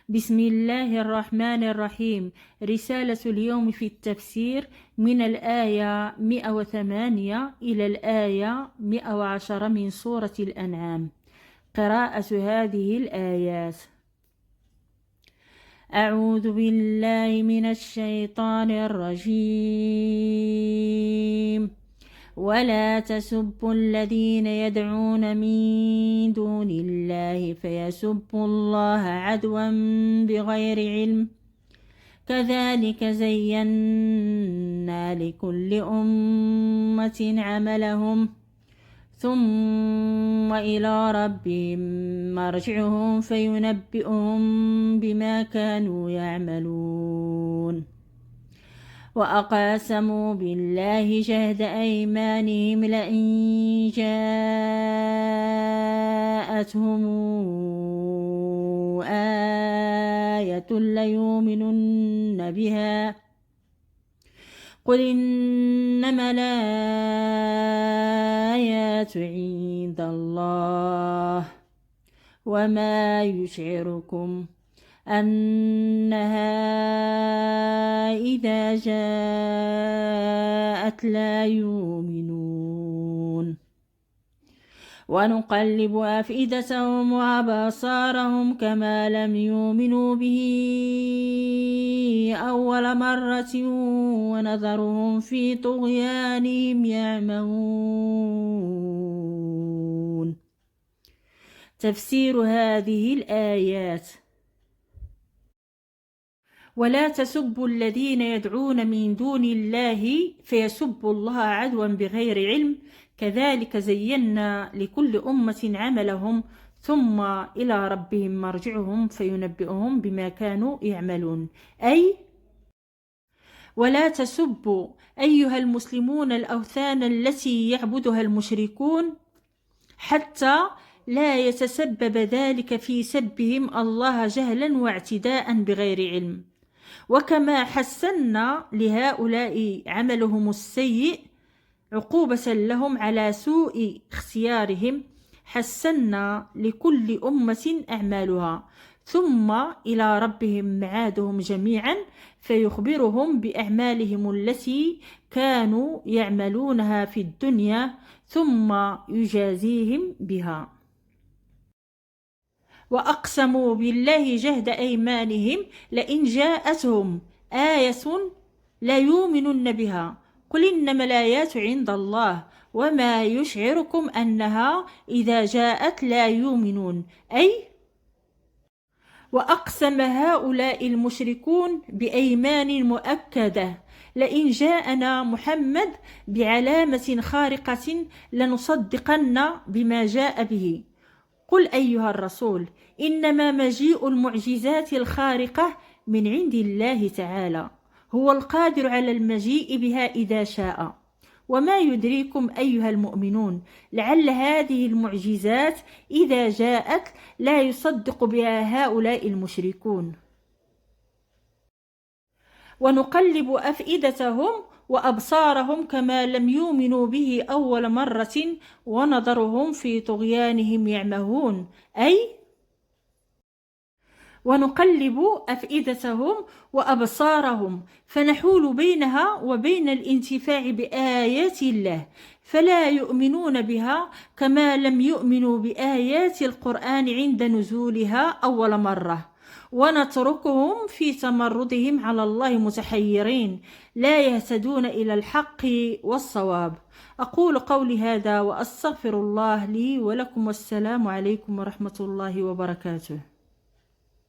بسم الله الرحمن الرحيم. رسالة اليوم في التفسير من الآية 108 إلى الآية 110 من سورة الأنعام. قراءة هذه الآيات: أعوذ بالله من الشيطان الرجيم. ولا تسبوا الذين يدعون من دون الله فيسبوا الله عدوا بغير علم، كذلك زينا لكل أمة عملهم ثم إلى ربهم مرجعهم فينبئهم بما كانوا يعملون. وأقسموا بالله جهد أيمانهم لئن جاءتهم آية ليؤمنن بها، قل إنما الآيات عند الله وما يشعركم أنها إذا جاءت لا يؤمنون. ونقلب أفئدتهم وأبصارهم كما لم يؤمنوا به أول مرة ونذرهم في طغيانهم يعمهون. تفسير هذه الآيات: ولا تسبوا الذين يدعون من دون الله فيسبوا الله عدوا بغير علم، كذلك زينا لكل أمة عملهم ثم إلى ربهم مرجعهم فينبئهم بما كانوا يعملون. أي ولا تسبوا أيها المسلمون الأوثان التي يعبدها المشركون، حتى لا يتسبب ذلك في سبهم الله جهلا واعتداء بغير علم. وكما حسنا لهؤلاء عملهم السيء عقوبة لهم على سوء اختيارهم، حسنا لكل أمة أعمالها ثم إلى ربهم معادهم جميعا فيخبرهم بأعمالهم التي كانوا يعملونها في الدنيا ثم يجازيهم بها. وأقسموا بالله جهد أيمانهم لئن جاءتهم آية لا يؤمنن بها، قل إنما الآيات عند الله وما يشعركم أنها إذا جاءت لا يؤمنون. أي وأقسم هؤلاء المشركون بأيمان مؤكدة: لئن جاءنا محمد بعلامة خارقة لنصدقن بما جاء به. قل أيها الرسول إنما مجيء المعجزات الخارقة من عند الله تعالى، هو القادر على المجيء بها إذا شاء. وما يدريكم أيها المؤمنون لعل هذه المعجزات إذا جاءت لا يصدق بها هؤلاء المشركون. ونقلب أفئدتهم وأبصارهم كما لم يؤمنوا به أول مرة ونذرهم في طغيانهم يعمهون. أي ونقلب أفئدتهم وأبصارهم فنحول بينها وبين الانتفاع بآيات الله، فلا يؤمنون بها كما لم يؤمنوا بآيات القرآن عند نزولها أول مرة، ونتركهم في تمردهم على الله متحيرين لا يهتدون إلى الحق والصواب. أقول قولي هذا وأستغفر الله لي ولكم، والسلام عليكم ورحمة الله وبركاته.